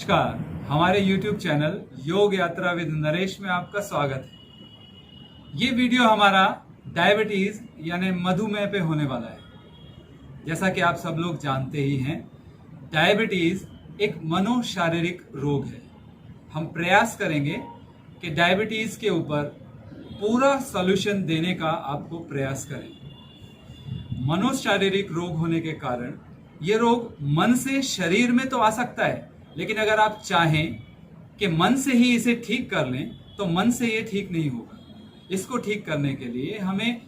नमस्कार, हमारे YouTube channel योग यात्रा विद नरेश में आपका स्वागत है। ये वीडियो हमारा डायबिटीज यानी मधुमेह पे होने वाला है। जैसा कि आप सब लोग जानते ही हैं, डायबिटीज एक मनोशारीरिक रोग है। हम प्रयास करेंगे कि डायबिटीज के ऊपर पूरा सॉल्यूशन देने का आपको प्रयास करें। मनोशारीरिक रोग होने के कारण ये रोग मन से शरीर में तो आ सकता है, लेकिन अगर आप चाहें कि मन से ही इसे ठीक कर लें तो मन से ये ठीक नहीं होगा। इसको ठीक करने के लिए हमें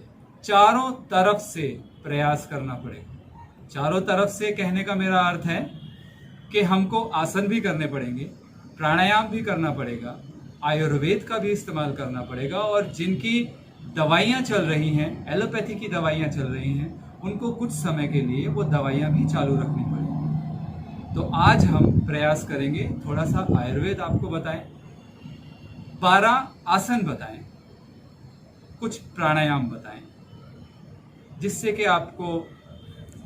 चारों तरफ से प्रयास करना पड़ेगा। चारों तरफ से कहने का मेरा अर्थ है कि हमको आसन भी करने पड़ेंगे, प्राणायाम भी करना पड़ेगा, आयुर्वेद का भी इस्तेमाल करना पड़ेगा, और जिनकी दवाइयाँ चल रही हैं, एलोपैथी की दवाइयाँ चल रही हैं, उनको कुछ समय के लिए वो दवाइयाँ भी चालू रखनी पड़ेगी। तो आज हम प्रयास करेंगे थोड़ा सा आयुर्वेद आपको बताएं, 12 आसन बताएं, कुछ प्राणायाम बताएं, जिससे कि आपको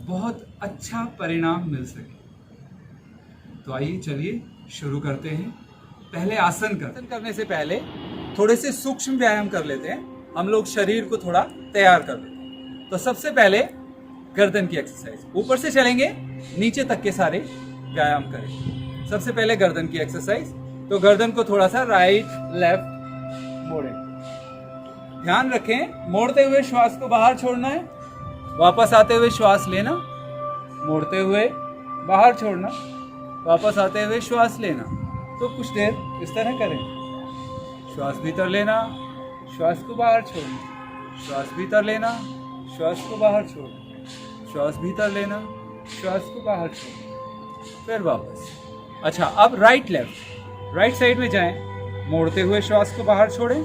बहुत अच्छा परिणाम मिल सके। तो आइए चलिए शुरू करते हैं। पहले आसन करने से पहले थोड़े से सूक्ष्म व्यायाम कर लेते हैं। हम लोग शरीर को थोड़ा तैयार कर लेते हैं। तो सबसे पहले गर्दन की एक्सरसाइज, ऊपर से चलेंगे नीचे तक के सारे व्यायाम करें। सबसे पहले गर्दन की एक्सरसाइज। तो गर्दन को थोड़ा सा राइट लेफ्ट मोड़ें। ध्यान रखें, मोड़ते हुए श्वास को बाहर छोड़ना है, वापस आते हुए श्वास लेना, मोड़ते हुए बाहर छोड़ना, वापस आते हुए श्वास लेना। तो कुछ देर इस तरह करें। श्वास भीतर लेना, श्वास को बाहर छोड़ना, श्वास भीतर लेना, श्वास को बाहर छोड़ना, श्वास भीतर लेना, श्वास को बाहर छोड़ना, फिर वापस। अच्छा, अब राइट लेफ्ट, राइट साइड में जाएं, मोड़ते हुए श्वास को बाहर छोड़ें,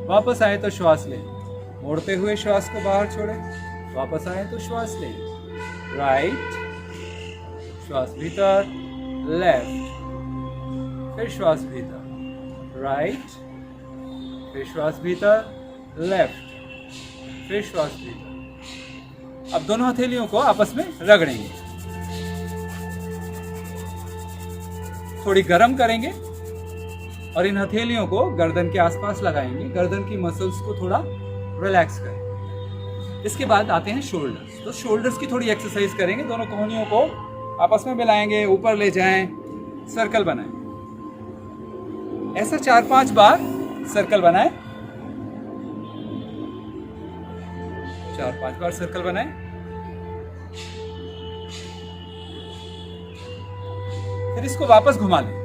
वापस आए तो श्वास लें, मोड़ते हुए श्वास को बाहर छोड़ें, वापस आए तो श्वास लें। राइट, श्वास भीतर, लेफ्ट, फिर श्वास भीतर, राइट, फिर श्वास भीतर, लेफ्ट, फिर श्वास भीतर। अब दोनों हथेलियों को आपस में रगड़ेंगे, थोड़ी गर्म करेंगे और इन हथेलियों को गर्दन के आसपास लगाएंगे। गर्दन की मसल्स को थोड़ा रिलैक्स करें। इसके बाद आते हैं शोल्डर्स। तो शोल्डर्स की थोड़ी एक्सरसाइज करेंगे। दोनों कोहनियों को आपस में मिलाएंगे, ऊपर ले जाएं, सर्कल बनाएं। ऐसा 4-5 बार सर्कल बनाएं, 4-5 बार सर्कल बनाएं। फिर इसको वापस घुमा लें,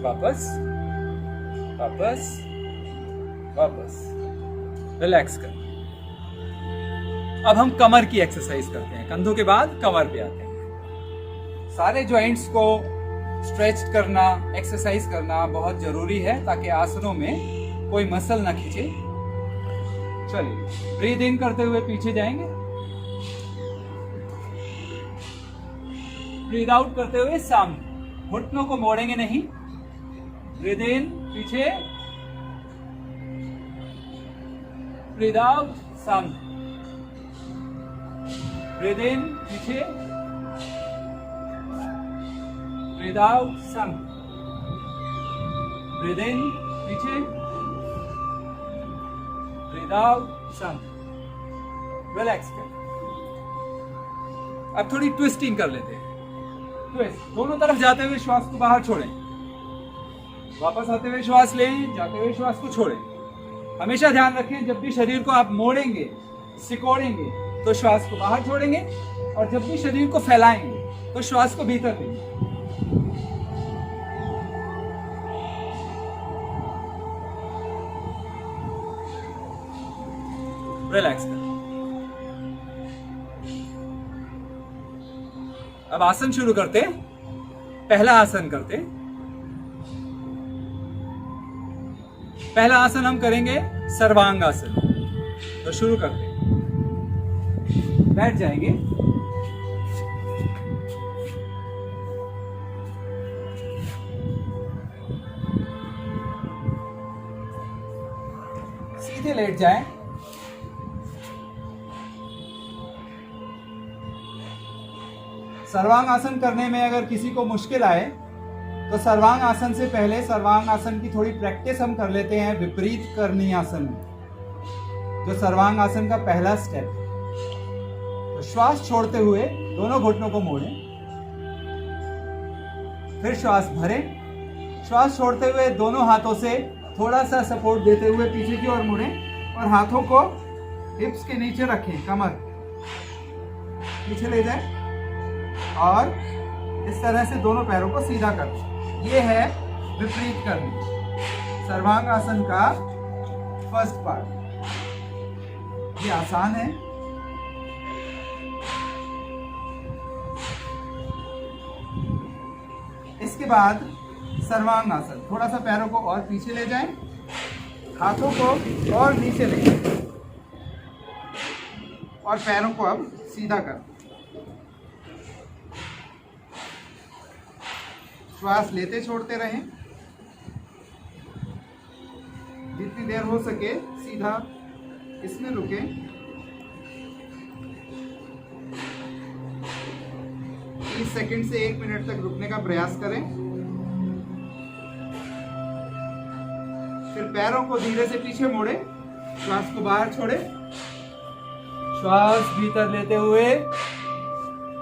वापस वापस वापस, रिलैक्स कर। अब हम कमर की एक्सरसाइज करते हैं। कंधों के बाद कमर पे आते हैं। सारे जॉइंट्स को स्ट्रेच करना, एक्सरसाइज करना बहुत जरूरी है, ताकि आसनों में कोई मसल ना खींचे। चलिए, ब्रीद इन करते हुए पीछे जाएंगे, ब्रीद आउट करते हुए सामने। घुटनों को मोड़ेंगे नहीं। ब्रीद इन पीछे, ब्रीद आउट सामने, ब्रीद इन पीछे, ब्रीद आउट सामने, ब्रीद इन पीछे, ब्रीद आउट सामने। रिलैक्स कर। अब थोड़ी ट्विस्टिंग कर लेते हैं। ट्विस्ट, दोनों तरफ जाते हुए श्वास को बाहर छोड़ें, वापस आते हुए श्वास लें, जाते हुए श्वास को छोड़ें। हमेशा ध्यान रखें, जब भी शरीर को आप मोड़ेंगे, सिकोड़ेंगे, तो श्वास को बाहर छोड़ेंगे, और जब भी शरीर को फैलाएंगे तो श्वास को भीतर लेंगे। रिलैक्स करें। अब आसन शुरू करते हैं। पहला आसन करते हैं। पहला आसन हम करेंगे सर्वांग आसन। तो शुरू करते हैं। बैठ जाएंगे, सीधे लेट जाएं, सर्वांग आसन करने में अगर किसी को मुश्किल आए तो सर्वांग आसन से पहले सर्वांग आसन की थोड़ी प्रैक्टिस हम कर लेते हैं विपरीत करनी आसन में, जो सर्वांग आसन का पहला स्टेप है। तो श्वास छोड़ते हुए दोनों घुटनों को मोड़ें, फिर श्वास भरें। श्वास छोड़ते हुए दोनों हाथों से थोड़ा सा सपोर्ट देते हुए पीछे की ओर मुड़ें और हाथों को हिप्स के नीचे रखें, कमर पीछे ले जाएं और इस तरह से दोनों पैरों को सीधा कर दें। ये है विपरीत करनी, सर्वांग आसन का फर्स्ट पार्ट। ये आसान है। इसके बाद सर्वांग आसन, थोड़ा सा पैरों को और पीछे ले जाएं, हाथों को और नीचे ले जाएं और पैरों को अब सीधा कर। श्वास लेते छोड़ते रहें, जितनी देर हो सके सीधा इसमें रुकें। 30 सेकंड से 1 मिनट तक रुकने का प्रयास करें। फिर पैरों को धीरे से पीछे मोड़े, श्वास को बाहर छोड़े, श्वास भीतर लेते हुए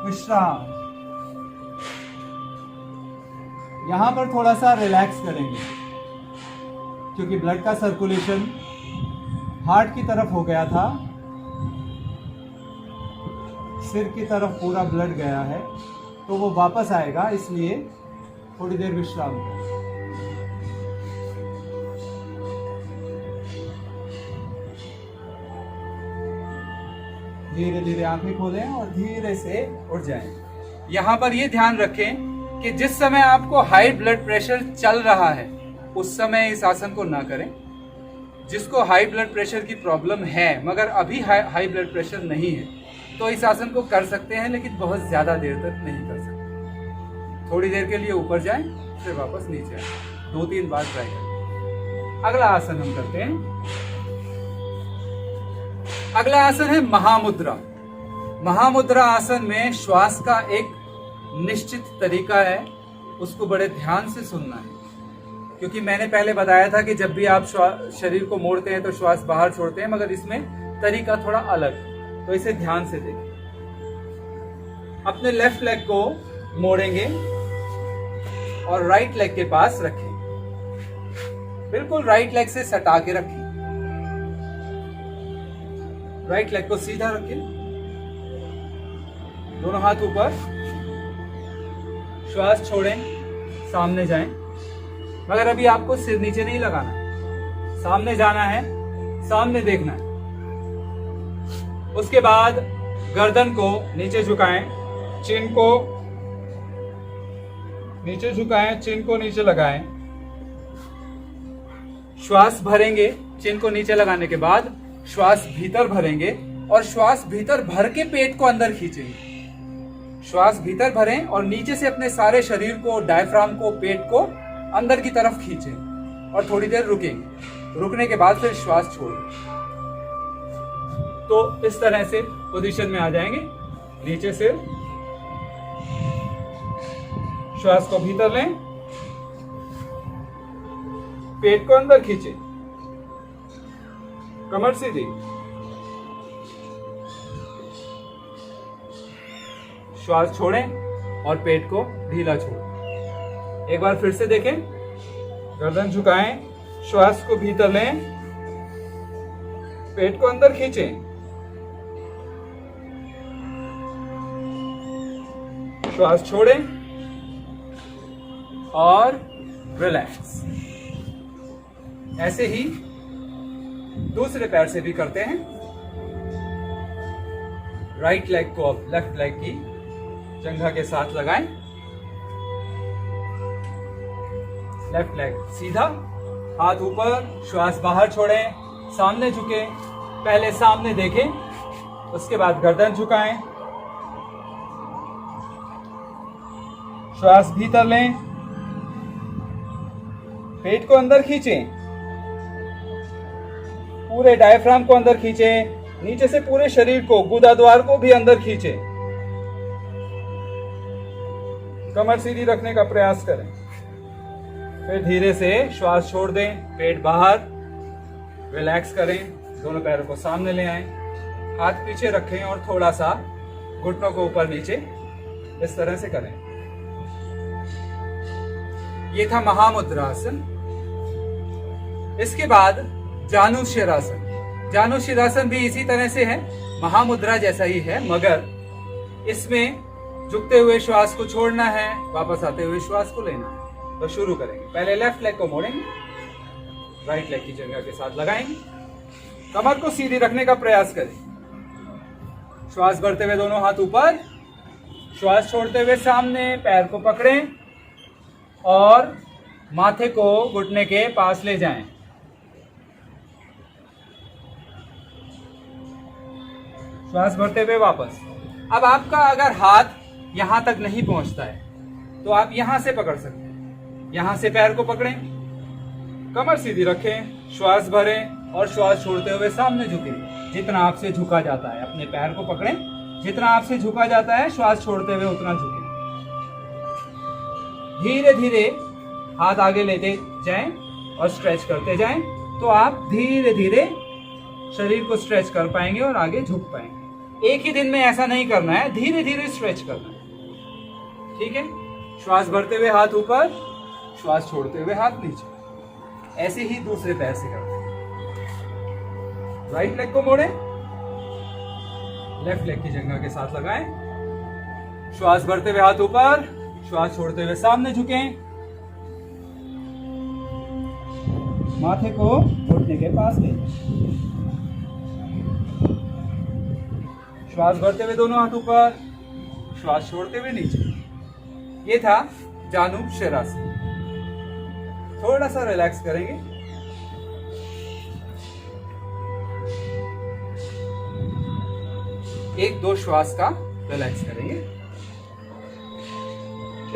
विश्राम। यहां पर थोड़ा सा रिलैक्स करेंगे क्योंकि ब्लड का सर्कुलेशन हार्ट की तरफ हो गया था, सिर की तरफ पूरा ब्लड गया है, तो वो वापस आएगा, इसलिए थोड़ी देर विश्राम करें। धीरे धीरे आंखें खोलें और धीरे से उठ जाएं। यहाँ पर ये ध्यान रखें कि जिस समय आपको हाई ब्लड प्रेशर चल रहा है उस समय इस आसन को ना करें। जिसको हाई ब्लड प्रेशर की प्रॉब्लम है मगर अभी हाई ब्लड प्रेशर नहीं है तो इस आसन को कर सकते हैं, लेकिन बहुत ज्यादा देर तक नहीं कर सकते। थोड़ी देर के लिए ऊपर जाएं, फिर वापस नीचे आएं। 2-3 बार ट्राई करें। अगला आसन हम करते हैं। अगला आसन है महामुद्रा। महामुद्रा आसन में श्वास का एक निश्चित तरीका है, उसको बड़े ध्यान से सुनना है, क्योंकि मैंने पहले बताया था कि जब भी आप शरीर को मोड़ते हैं तो श्वास बाहर छोड़ते हैं, मगर इसमें तरीका थोड़ा अलग है, तो इसे ध्यान से देखें। अपने लेफ्ट लेग को मोड़ेंगे और राइट लेग के पास रखें, बिल्कुल राइट लेग से सटा के रखें। राइट लेग को सीधा रखें, दोनों हाथ ऊपर, श्वास छोड़ें, सामने जाएं, मगर अभी आपको सिर नीचे नहीं लगाना, सामने जाना है, सामने देखना है। उसके बाद गर्दन को नीचे झुकाएं, चिन को नीचे झुकाएं, चिन को नीचे लगाएं, श्वास भरेंगे। चिन को नीचे लगाने के बाद श्वास भीतर भरेंगे और श्वास भीतर भर के पेट को अंदर खींचेंगे। श्वास भीतर भरें और नीचे से अपने सारे शरीर को, डायफ्राम को, पेट को अंदर की तरफ खींचें और थोड़ी देर रुकेंगे। रुकने के बाद फिर श्वास छोड़ें। तो इस तरह से पोजीशन में आ जाएंगे। नीचे से श्वास को भीतर लें, पेट को अंदर खींचें, कमर सीधी, श्वास छोड़ें और पेट को ढीला छोड़ें। एक बार फिर से देखें, गर्दन झुकाएं, श्वास को भीतर लें, पेट को अंदर खींचें, श्वास छोड़ें और रिलैक्स। ऐसे ही दूसरे पैर से भी करते हैं। राइट लेग को अब लेफ्ट लेग की जंघा के साथ लगाएं, लेफ्ट लेग सीधा, हाथ ऊपर, श्वास बाहर छोड़ें, सामने झुकें, पहले सामने देखें, उसके बाद गर्दन झुकाएं, श्वास भीतर लें, पेट को अंदर खींचें, पूरे डायफ्राम को अंदर खींचें, नीचे से पूरे शरीर को, गुदा द्वार को भी अंदर खींचें, कमर सीधी रखने का प्रयास करें। फिर धीरे से श्वास छोड़ दें, पेट बाहर, रिलैक्स करें, दोनों पैरों को सामने ले आएं, हाथ पीछे रखें और थोड़ा सा घुटनों को ऊपर नीचे इस तरह से करें। ये था महामुद्रासन। इसके बाद जानुशिरासन। जानुशिरासन भी इसी तरह से है, महामुद्रा जैसा ही है, मगर इसमें झुकते हुए श्वास को छोड़ना है, वापस आते हुए श्वास को लेना है। तो शुरू करेंगे। पहले लेफ्ट लेग को मोड़ेंगे, राइट लेग की जगह के साथ लगाएंगे, कमर को सीधी रखने का प्रयास करें। श्वास भरते हुए दोनों हाथ ऊपर, श्वास छोड़ते हुए सामने, पैर को पकड़ें और माथे को घुटने के पास ले जाएं। श्वास भरते हुए वापस। अब आपका अगर हाथ यहां तक नहीं पहुंचता है तो आप यहां से पकड़ सकते हैं। यहां से पैर को पकड़ें, कमर सीधी रखें, श्वास भरें और श्वास छोड़ते हुए सामने झुकें। जितना आपसे झुका जाता है अपने पैर को पकड़ें, जितना आपसे झुका जाता है श्वास छोड़ते हुए उतना झुकें। धीरे धीरे हाथ आगे लेते जाएं और स्ट्रेच करते जाएं, तो आप धीरे धीरे शरीर को स्ट्रेच कर पाएंगे और आगे झुक पाएंगे। एक ही दिन में ऐसा नहीं करना है, धीरे धीरे स्ट्रेच करना है। ठीक है, श्वास भरते हुए हाथ ऊपर, श्वास छोड़ते हुए हाथ नीचे। ऐसे ही दूसरे पैर से करते हैं। राइट लेग को मोड़ें, लेफ्ट लेग की जगह के साथ लगाएं, श्वास भरते हुए हाथ ऊपर, श्वास छोड़ते हुए सामने झुकें, माथे को घुटने के पास ले, श्वास भरते हुए दोनों हाथ ऊपर, श्वास छोड़ते हुए नीचे। ये था जानुशिरासन। थोड़ा सा रिलैक्स करेंगे। एक दो श्वास का रिलैक्स करेंगे।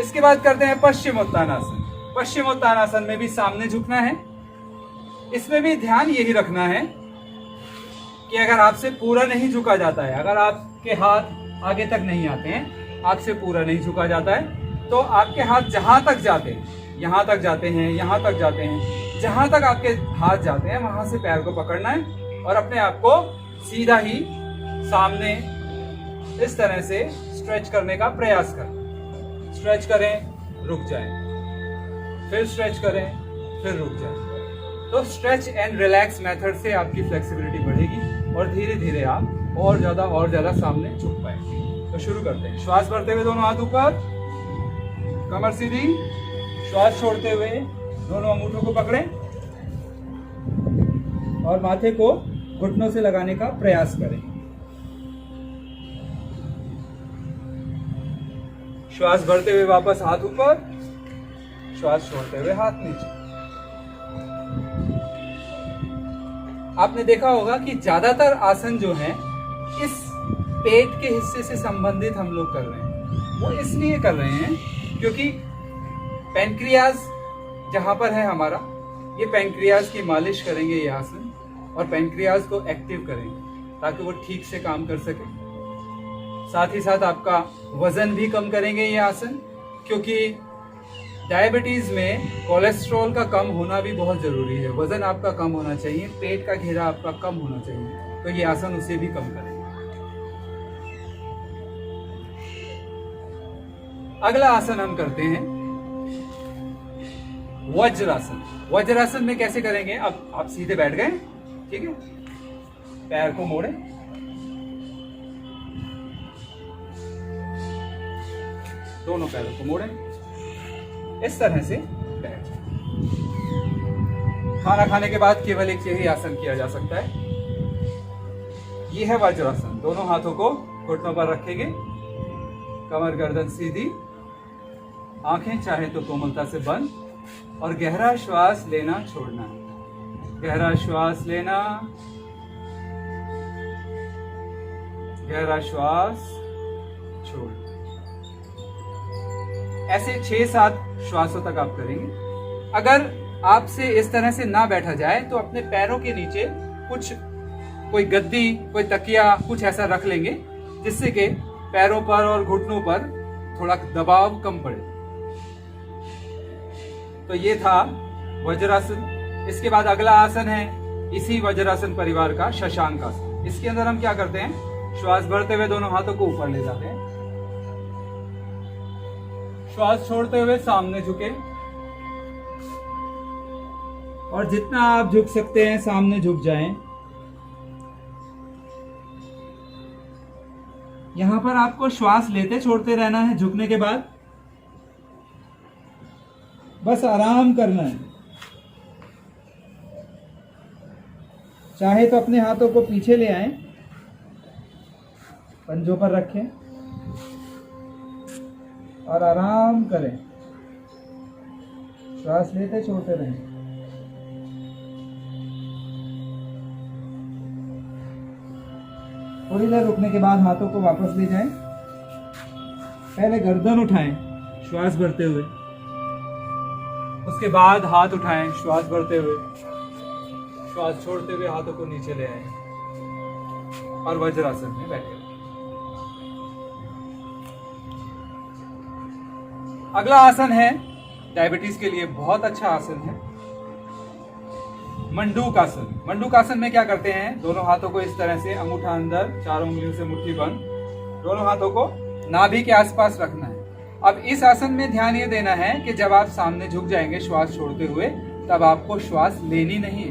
इसके बाद करते हैं पश्चिमोत्तानासन। पश्चिमोत्तानासन में भी सामने झुकना है। इसमें भी ध्यान यही रखना है कि अगर आपसे पूरा नहीं झुका जाता है, अगर आपके हाथ आगे तक नहीं आते हैं, आपसे पूरा नहीं झुका जाता है, तो आपके हाथ जहां तक जाते हैं, यहां तक जाते हैं, यहां तक जाते हैं, जहां तक आपके हाथ जाते हैं वहां से पैर को पकड़ना है और अपने आप को सीधा ही सामने इस तरह से स्ट्रेच करने का प्रयास करें। स्ट्रेच करें, रुक जाएं, फिर स्ट्रेच करें, फिर रुक जाएं। तो स्ट्रेच एंड रिलैक्स मेथड से आपकी फ्लेक्सिबिलिटी बढ़ेगी और धीरे धीरे आप और ज्यादा सामने झुक पाएंगे। तो शुरू करते हैं। श्वास भरते हुए दोनों हाथ ऊपर, कमर सीधी, श्वास छोड़ते हुए दोनों अंगूठों को पकड़ें और माथे को घुटनों से लगाने का प्रयास करें। श्वास भरते हुए वापस हाथ ऊपर, श्वास छोड़ते हुए हाथ नीचे। आपने देखा होगा कि ज्यादातर आसन जो हैं इस पेट के हिस्से से संबंधित हम लोग कर रहे हैं। वो इसलिए कर रहे हैं क्योंकि पैंक्रियाज जहां पर है हमारा, ये पैंक्रियाज की मालिश करेंगे ये आसन और पैंक्रियाज को एक्टिव करेंगे ताकि वो ठीक से काम कर सके। साथ ही साथ आपका वजन भी कम करेंगे ये आसन, क्योंकि डायबिटीज में कोलेस्ट्रॉल का कम होना भी बहुत जरूरी है। वजन आपका कम होना चाहिए, पेट का घेरा आपका कम होना चाहिए, तो ये आसन उसे भी कम करेंगे। अगला आसन हम करते हैं वज्रासन। वज्रासन में कैसे करेंगे? अब आप सीधे बैठ गए, ठीक है, पैर को मोड़े, दोनों पैरों को मोड़े, इस तरह से बैठ। खाना खाने के बाद केवल एक यही आसन किया जा सकता है, ये है वज्रासन। दोनों हाथों को घुटनों पर रखेंगे, कमर गर्दन सीधी, आंखें चाहे तो कोमलता से बंद और गहरा श्वास लेना छोड़ना। गहरा श्वास लेना, गहरा श्वास छोड़ना। ऐसे 6-7 श्वासों तक आप करेंगे। अगर आपसे इस तरह से ना बैठा जाए तो अपने पैरों के नीचे कुछ, कोई गद्दी, कोई तकिया, कुछ ऐसा रख लेंगे जिससे कि पैरों पर और घुटनों पर थोड़ा दबाव कम पड़े। तो ये था वज्रासन। इसके बाद अगला आसन है इसी वज्रासन परिवार का शशांक आसन। इसके अंदर हम क्या करते हैं, श्वास भरते हुए दोनों हाथों को ऊपर ले जाते हैं, श्वास छोड़ते हुए सामने झुके, और जितना आप झुक सकते हैं सामने झुक जाएं। यहां पर आपको श्वास लेते छोड़ते रहना है। झुकने के बाद बस आराम करना है। चाहे तो अपने हाथों को पीछे ले आएं, पंजों पर रखें और आराम करें। श्वास लेते छोड़ते रहें। थोड़ी देर रुकने के बाद हाथों को वापस ले जाएं। पहले गर्दन उठाएं श्वास भरते हुए, उसके बाद हाथ उठाएं श्वास भरते हुए, श्वास छोड़ते हुए हाथों को नीचे ले आएं और वज्रासन में बैठे। अगला आसन है, डायबिटीज के लिए बहुत अच्छा आसन है, मंडूक आसन। मंडूक आसन में क्या करते हैं, दोनों हाथों को इस तरह से, अंगूठा अंदर, चारों उंगलियों से मुट्ठी बंद, दोनों हाथों को नाभि के आसपास रखना है। अब इस आसन में ध्यान ये देना है कि जब आप सामने झुक जाएंगे श्वास छोड़ते हुए, तब आपको श्वास लेनी नहीं है।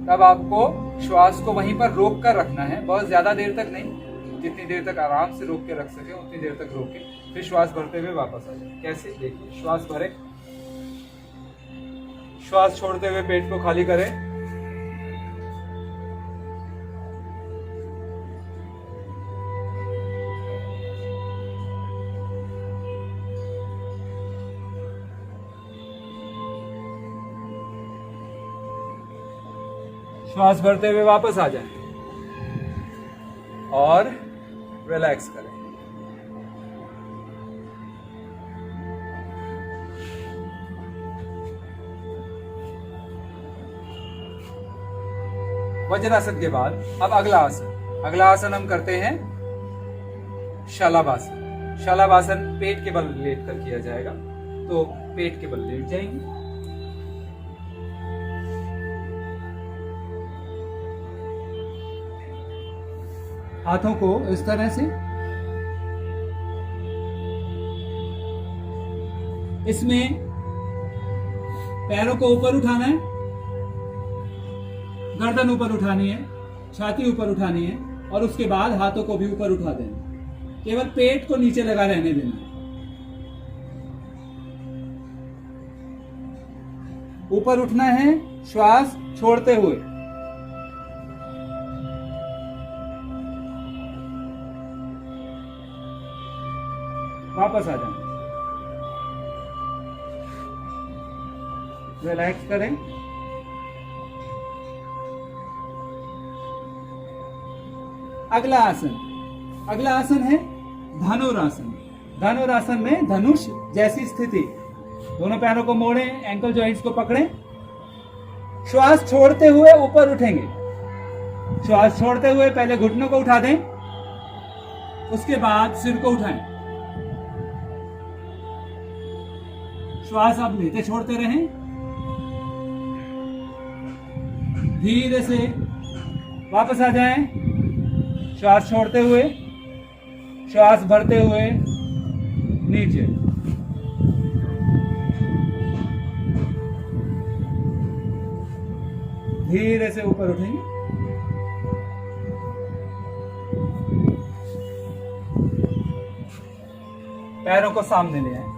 तब आपको श्वास को वहीं पर रोक कर रखना है, बहुत ज्यादा देर तक नहीं, जितनी देर तक आराम से रोक के रख सके उतनी देर तक रोके, फिर श्वास भरते हुए वापस आ जाए। कैसे, देखिए, श्वास भरे, श्वास छोड़ते हुए पेट को खाली करें, श्वास भरते हुए वापस आ जाएं और रिलैक्स करें। वज्रासन के बाद अब अगला आसन हम करते हैं शलभासन। शलभासन पेट के बल लेट कर किया जाएगा, तो पेट के बल लेट जाएंगे, हाथों को इस तरह से, इसमें पैरों को ऊपर उठाना है, गर्दन ऊपर उठानी है, छाती ऊपर उठानी है, और उसके बाद हाथों को भी ऊपर उठा देना। केवल पेट को नीचे लगा रहने देना। ऊपर उठना है श्वास छोड़ते हुए, वापस आ जाना, रिलैक्स करें। अगला आसन है धनुरासन। धनुरासन में धनुष जैसी स्थिति, दोनों पैरों को मोड़ें, एंकल जॉइंट्स को पकड़ें, श्वास छोड़ते हुए ऊपर उठेंगे। श्वास छोड़ते हुए पहले घुटनों को उठा दें, उसके बाद सिर को उठाएं। श्वास आप लेते छोड़ते रहें, धीरे से वापस आ जाएं, श्वास छोड़ते हुए, श्वास भरते हुए नीचे। धीरे से ऊपर उठेंगे, पैरों को सामने ले आए।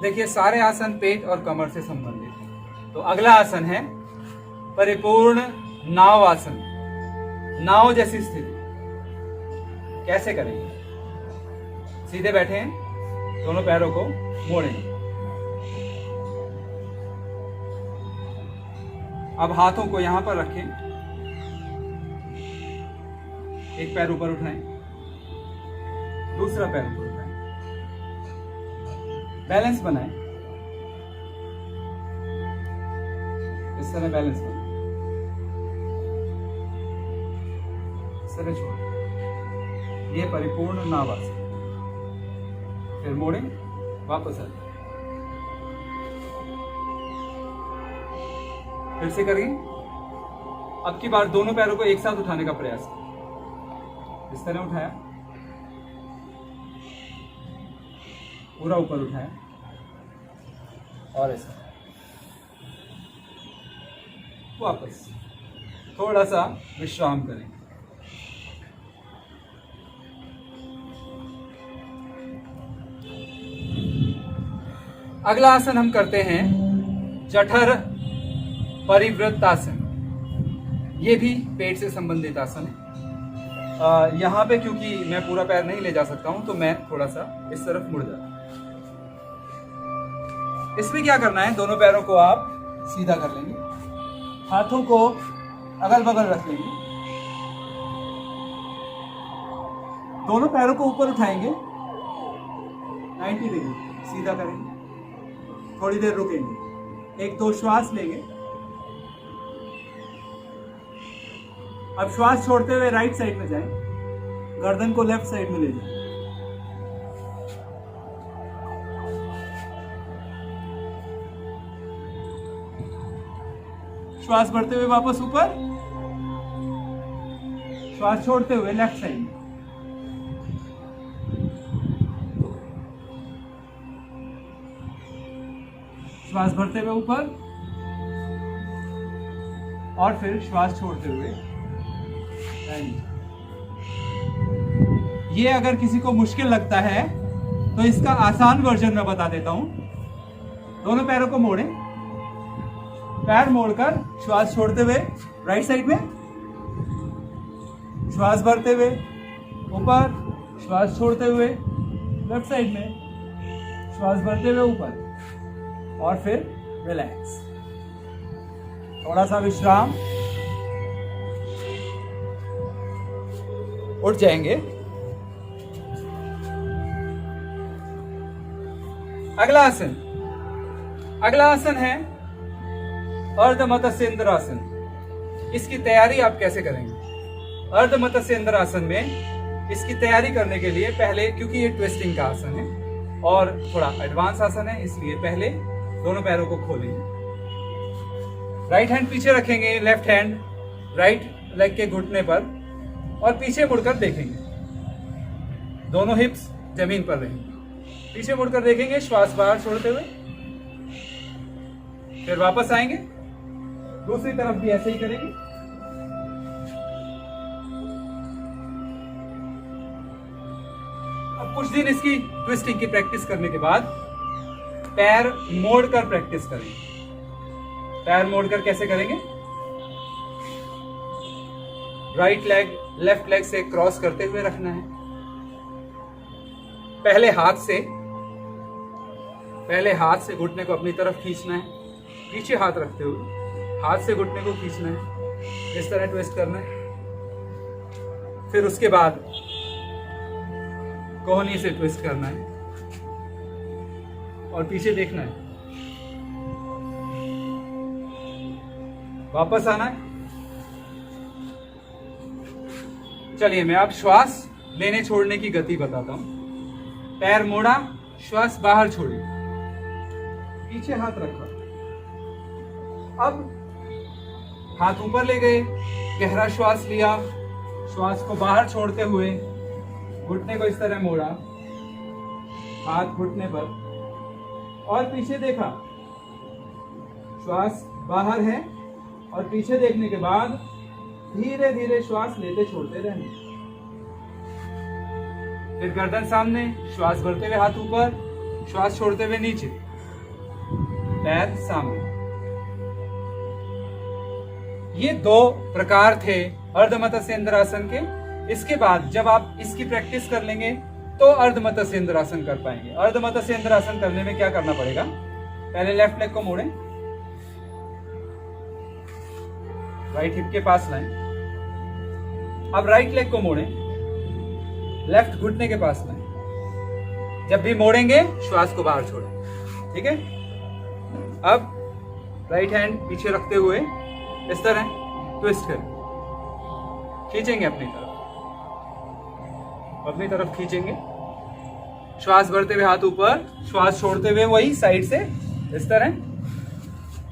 देखिए, सारे आसन पेट और कमर से संबंधित हैं। तो अगला आसन है परिपूर्ण नाव आसन। नाव जैसी स्थिति कैसे करेंगे, सीधे बैठे हैं, दोनों पैरों को मोड़ेंगे। अब हाथों को यहां पर रखें, एक पैर ऊपर उठाएं, दूसरा पैर ऊपर उठाएं, बैलेंस बनाएं, इस तरह बैलेंस बनाएं, इस तरह छोड़ें। ये परिपूर्ण नावासन। फिर मोड़े, वापस आ जाए, फिर से करिए। अब की बार दोनों पैरों को एक साथ उठाने का प्रयास करें। इस तरह उठाया, पूरा ऊपर उठाया और ऐसा वापस। थोड़ा सा विश्राम करें। अगला आसन हम करते हैं जठर परिवृत्त आसन। ये भी पेट से संबंधित आसन है। यहाँ पे क्योंकि मैं पूरा पैर नहीं ले जा सकता हूं तो मैं थोड़ा सा इस तरफ मुड़ जाता हूं। इसमें क्या करना है, दोनों पैरों को आप सीधा कर लेंगे, हाथों को अगल बगल रख लेंगे, दोनों पैरों को ऊपर उठाएंगे, 90 डिग्री सीधा करेंगे, थोड़ी देर रुकेंगे, 1-2 श्वास लेंगे। अब श्वास छोड़ते हुए राइट साइड में जाएं, गर्दन को लेफ्ट साइड में ले जाएं। श्वास बढ़ते हुए वापस ऊपर, श्वास छोड़ते हुए लेफ्ट साइड में। श्वास भरते हुए ऊपर और फिर श्वास छोड़ते हुए। ये अगर किसी को मुश्किल लगता है तो इसका आसान वर्जन मैं बता देता हूं। दोनों पैरों को मोड़ें, पैर मोड़कर श्वास छोड़ते हुए राइट साइड में, श्वास भरते हुए ऊपर, श्वास छोड़ते हुए लेफ्ट साइड में, श्वास भरते हुए ऊपर और फिर रिलैक्स। थोड़ा सा विश्राम, उठ जाएंगे। अगला आसन है अर्ध मत्स्येंद्र आसन। इसकी तैयारी आप कैसे करेंगे? अर्ध मत्स्येंद्र आसन में इसकी तैयारी करने के लिए पहले, क्योंकि ये ट्विस्टिंग का आसन है और थोड़ा एडवांस आसन है, इसलिए पहले दोनों पैरों को खोलेंगे, राइट हैंड पीछे रखेंगे, लेफ्ट हैंड राइट लेग के घुटने पर और पीछे मुड़कर देखेंगे, दोनों हिप्स जमीन पर रहेंगे। पीछे मुड़कर देखेंगे, श्वास बाहर छोड़ते हुए, फिर वापस आएंगे, दूसरी तरफ भी ऐसे ही करेंगे। अब कुछ दिन इसकी ट्विस्टिंग की प्रैक्टिस करने के बाद पैर मोड़कर प्रैक्टिस करेंगे। पैर मोड़कर कैसे करेंगे? राइट लेग लेफ्ट लेग से क्रॉस करते हुए रखना है। पहले हाथ से घुटने को अपनी तरफ खींचना है, पीछे हाथ रखते हुए हाथ से घुटने को खींचना है, इस तरह ट्विस्ट करना है। फिर उसके बाद कोहनी से ट्विस्ट करना है और पीछे देखना है, वापस आना है। चलिए मैं अब श्वास लेने छोड़ने की गति बताता हूं। पैर मोड़ा, श्वास बाहर छोड़ी, पीछे हाथ रखा, अब हाथ ऊपर ले गए, गहरा श्वास लिया, श्वास को बाहर छोड़ते हुए घुटने को इस तरह मोड़ा, हाथ घुटने पर और पीछे देखा, श्वास बाहर है और पीछे देखने के बाद धीरे धीरे श्वास लेते छोड़ते रहना। फिर गर्दन सामने, श्वास भरते हुए हाथ ऊपर, श्वास छोड़ते हुए नीचे, पैर सामने। ये 2 प्रकार थे अर्ध मत्स्येंद्र आसन के। इसके बाद जब आप इसकी प्रैक्टिस कर लेंगे तो अर्ध मत्स्येंद्र आसन कर पाएंगे। अर्ध मत्स्येंद्र आसन करने में क्या करना पड़ेगा? पहले लेफ्ट लेग को मोड़ें, राइट हिप के पास लाएं। अब राइट लेग को मोड़ें, लेफ्ट घुटने के पास लाएं। जब भी मोड़ेंगे श्वास को बाहर छोड़ें, ठीक है? अब राइट हैंड पीछे रखते हुए इस तरह ट्विस्ट करें, खींचेंगे अपनी तरफ, अपनी तरफ खींचेंगे। श्वास भरते हुए हाथ ऊपर, श्वास छोड़ते हुए वही साइड से इस तरह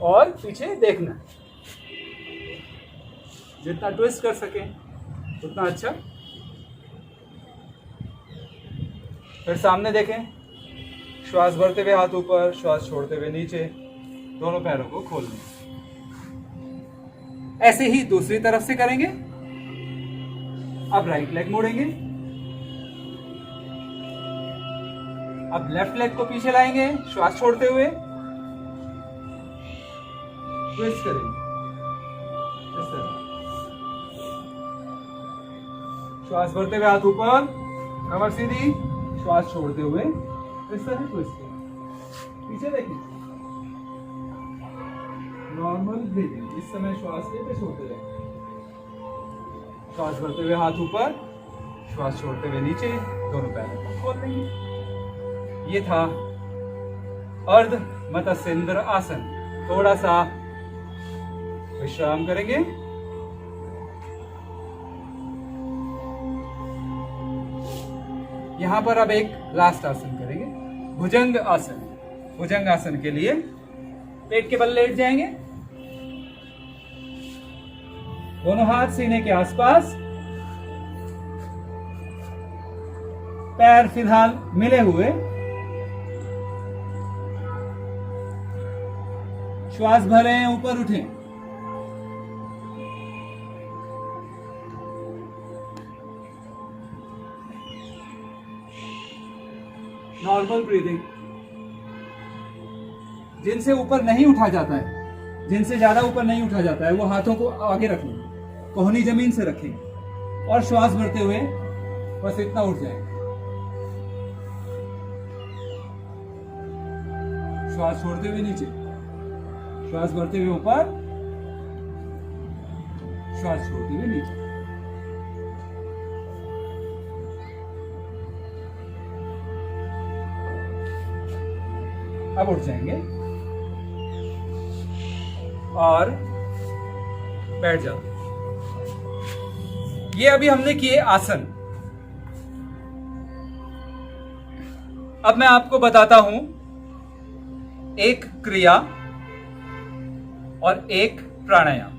और पीछे देखना। जितना ट्विस्ट कर सकें उतना अच्छा। फिर सामने देखें, श्वास भरते हुए हाथ ऊपर, श्वास छोड़ते हुए नीचे, दोनों पैरों को खोल लें। ऐसे ही दूसरी तरफ से करेंगे। अब राइट लेग मोड़ेंगे। अब लेफ्ट लेग को पीछे लाएंगे, श्वास छोड़ते हुए ट्विस्ट करेंगे इस तरह। श्वास भरते हुए हाथ ऊपर, कमर सीधी, श्वास छोड़ते हुए इस तरह ट्विस्ट करें। पीछे देखिए, नॉर्मल ब्रीथिंग। इस समय श्वास लेते छोड़ते रहें। श्वास भरते हुए हाथ ऊपर, श्वास छोड़ते हुए नीचे, दोनों पैरों को खोल देंगे। ये था अर्ध मत्स्येंद्र आसन। थोड़ा सा विश्राम करेंगे। यहां पर अब एक लास्ट आसन करेंगे, भुजंग आसन। भुजंग आसन के लिए पेट के बल लेट जाएंगे, दोनों हाथ सीने के आसपास, पैर फिलहाल मिले हुए। श्वास भरें, ऊपर उठें। Normal breathing. जिनसे ऊपर नहीं उठा जाता है, जिनसे ज्यादा ऊपर नहीं उठा जाता है, वो हाथों को आगे रख लें, कोहनी जमीन से रखें और श्वास भरते हुए बस इतना उठ जाए। श्वास छोड़ते हुए नीचे, श्वास भरते हुए ऊपर, श्वास छोड़ते हुए नीचे। अब उठ जाएंगे और बैठ जाओ। ये अभी हमने किए आसन। अब मैं आपको बताता हूं एक क्रिया और एक प्राणायाम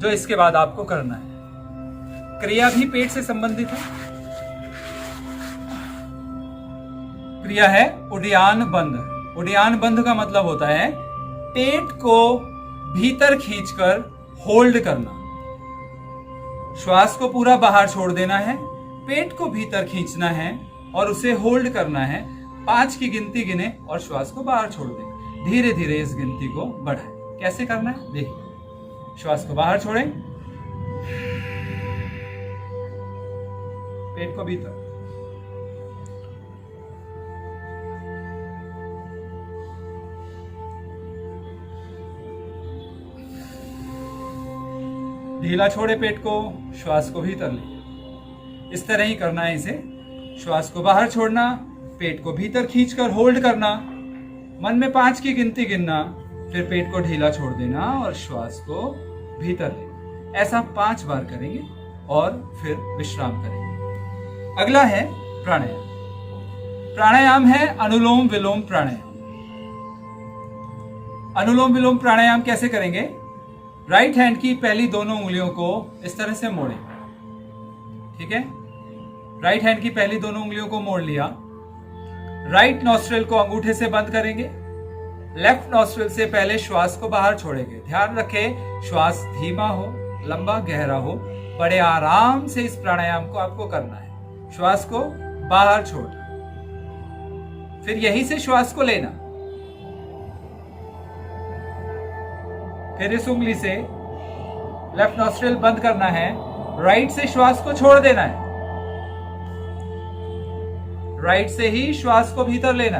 जो इसके बाद आपको करना है। क्रिया भी पेट से संबंधित है। क्रिया है उड्डयन बंध। उड्डयन बंध का मतलब होता है पेट को भीतर खींचकर होल्ड करना। श्वास को पूरा बाहर छोड़ देना है, पेट को भीतर खींचना है और उसे होल्ड करना है। 5 की गिनती गिने और श्वास को बाहर छोड़ दें। धीरे धीरे इस गिनती को बढ़ाएं। कैसे करना है देखिए। श्वास को बाहर छोड़ें, पेट को भीतर, ढीला छोड़े पेट को, श्वास को भीतर ले। इस तरह ही करना है इसे। श्वास को बाहर छोड़ना, पेट को भीतर खींचकर होल्ड करना, मन में 5 की गिनती गिनना, फिर पेट को ढीला छोड़ देना और श्वास को भीतर ले। ऐसा 5 बार करेंगे और फिर विश्राम करेंगे। अगला है प्राणायाम। प्राणायाम है अनुलोम विलोम प्राणायाम। अनुलोम विलोम प्राणायाम कैसे करेंगे? राइट हैंड की पहली दोनों उंगलियों को इस तरह से मोड़ें। ठीक है, राइट हैंड की पहली दोनों उंगलियों को मोड़ लिया। राइट नॉस्ट्रिल को अंगूठे से बंद करेंगे। लेफ्ट नॉस्ट्रिल से पहले श्वास को बाहर छोड़ेंगे। ध्यान रखें श्वास धीमा हो, लंबा गहरा हो। बड़े आराम से इस प्राणायाम को आपको करना है। श्वास को बाहर छोड़ना, फिर यहीं से श्वास को लेना, फिर इस उंगली से लेफ्ट नॉस्ट्रिल बंद करना है। राइट से श्वास को छोड़ देना है, राइट से ही श्वास को भीतर लेना।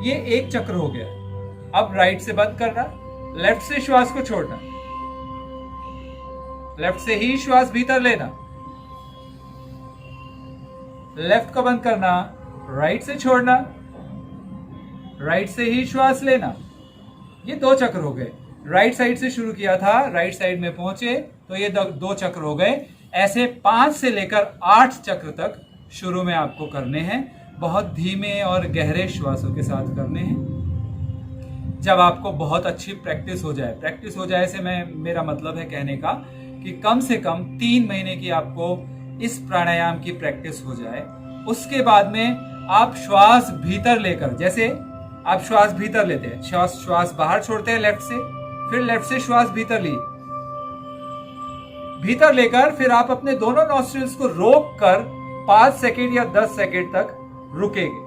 ये एक चक्र हो गया। अब राइट से बंद करना, लेफ्ट से श्वास को छोड़ना, लेफ्ट से ही श्वास भीतर लेना, लेफ्ट को बंद करना, राइट से छोड़ना, राइट से ही श्वास लेना। ये 2 चक्र हो गए। राइट साइड से शुरू किया था, राइट साइड में पहुंचे तो ये 2 चक्र हो गए। ऐसे 5 से लेकर 8 चक्र तक शुरू में आपको करने हैं। बहुत धीमे और गहरे श्वासों के साथ करने हैं। जब आपको बहुत अच्छी प्रैक्टिस हो जाए से मेरा मतलब है कहने का कि कम से कम 3 महीने की आपको इस प्राणायाम की प्रैक्टिस हो जाए, उसके बाद में आप श्वास भीतर लेकर, जैसे आप श्वास भीतर लेते हैं, श्वास बाहर छोड़ते हैं लेफ्ट से, फिर लेफ्ट से श्वास भीतर लेकर फिर आप अपने दोनों नॉस्ट्रिल्स को रोक कर 5 सेकेंड या 10 सेकेंड तक रुकेंगे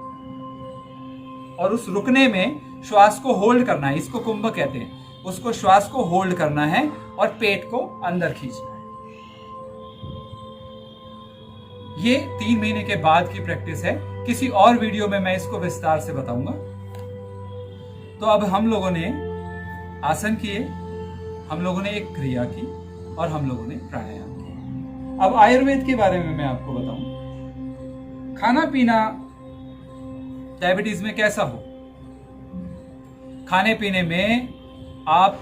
और उस रुकने में श्वास को होल्ड करना है। इसको कुंभ कहते हैं। उसको श्वास को होल्ड करना है और पेट को अंदर खींचना है। ये 3 महीने के बाद की प्रैक्टिस है। किसी और वीडियो में मैं इसको विस्तार से बताऊंगा। तो अब हम लोगों ने आसन किए, हम लोगों ने एक क्रिया की और हम लोगों ने प्राणायाम किया। अब आयुर्वेद के बारे में मैं आपको बताऊं। खाना पीना डायबिटीज में कैसा हो। खाने पीने में आप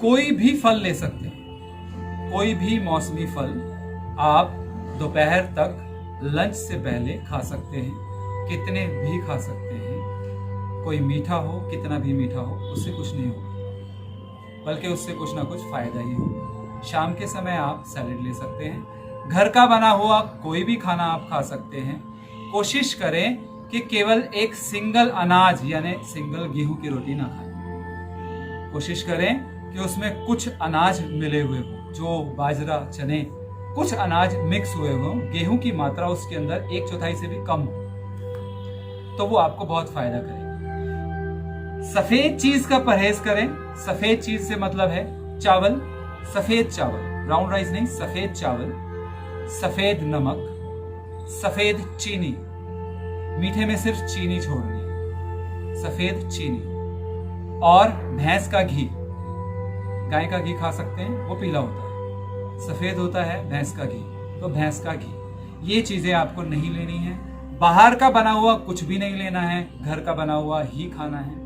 कोई भी फल ले सकते हैं, कोई भी मौसमी फल आप दोपहर तक लंच से पहले खा सकते हैं, कितने भी खा सकते हैं। कोई मीठा हो, कितना भी मीठा हो, उससे कुछ नहीं होगा, बल्कि उससे कुछ ना कुछ फायदा ही होगा। शाम के समय आप सैलेड ले सकते हैं। घर का बना हुआ कोई भी खाना आप खा सकते हैं। कोशिश करें कि केवल एक सिंगल अनाज यानी सिंगल गेहूं की रोटी ना खाएं। कोशिश करें कि उसमें कुछ अनाज मिले हुए हो, जो बाजरा, चने, कुछ अनाज मिक्स हुए हो, गेहूं की मात्रा उसके अंदर 1/4 से भी कम हो, तो वो आपको बहुत फायदा करेगा। सफेद चीज का परहेज करें। सफेद चीज से मतलब है चावल, सफेद चावल, ब्राउन राइस नहीं, सफेद चावल, सफेद नमक, सफेद चीनी, मीठे में सिर्फ चीनी छोड़नी है, सफेद चीनी, और भैंस का घी। गाय का घी खा सकते हैं, वो पीला होता है, सफेद होता है भैंस का घी, तो भैंस का घी। ये चीजें आपको नहीं लेनी है। बाहर का बना हुआ कुछ भी नहीं लेना है, घर का बना हुआ ही खाना है।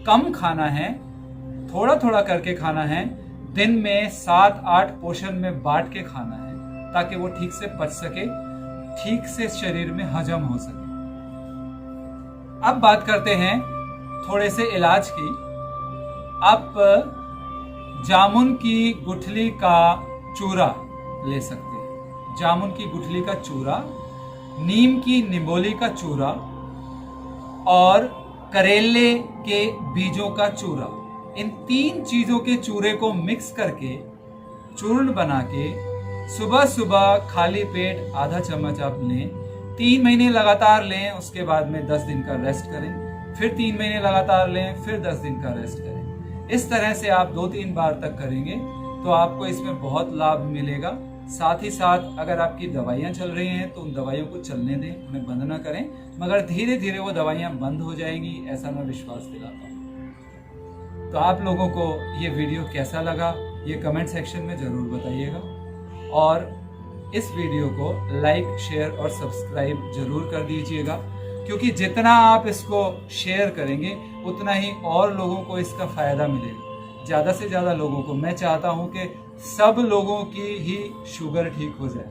कम खाना है, थोड़ा थोड़ा करके खाना है। दिन में 7-8 पोर्शन में बांट के खाना है, ताकि वो ठीक से पच सके, ठीक से शरीर में हजम हो सके। अब बात करते हैं थोड़े से इलाज की। आप जामुन की गुठली का चूरा ले सकते हैं, जामुन की गुठली का चूरा, नीम की निंबोली का चूरा और करेले के बीजों का चूरा। इन 3 चीजों के चूरे को मिक्स करके चूर्ण बना के सुबह सुबह खाली पेट आधा चम्मच आप लें। 3 महीने लगातार लें, उसके बाद में 10 दिन का रेस्ट करें, फिर 3 महीने लगातार लें, फिर 10 दिन का रेस्ट करें। इस तरह से आप 2-3 बार तक करेंगे तो आपको इसमें बहुत लाभ मिलेगा। साथ ही साथ अगर आपकी दवाइयाँ चल रही हैं तो उन दवाइयों को चलने दें, उन्हें बंद ना करें, मगर धीरे धीरे वो दवाइयाँ बंद हो जाएंगी, ऐसा मैं विश्वास दिलाता हूँ। तो आप लोगों को ये वीडियो कैसा लगा ये कमेंट सेक्शन में ज़रूर बताइएगा, और इस वीडियो को लाइक, शेयर और सब्सक्राइब जरूर कर दीजिएगा, क्योंकि जितना आप इसको शेयर करेंगे उतना ही और लोगों को इसका फ़ायदा मिलेगा। ज़्यादा से ज़्यादा लोगों को, मैं चाहता हूँ कि सब लोगों की ही शुगर ठीक हो जाए।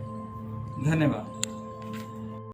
धन्यवाद।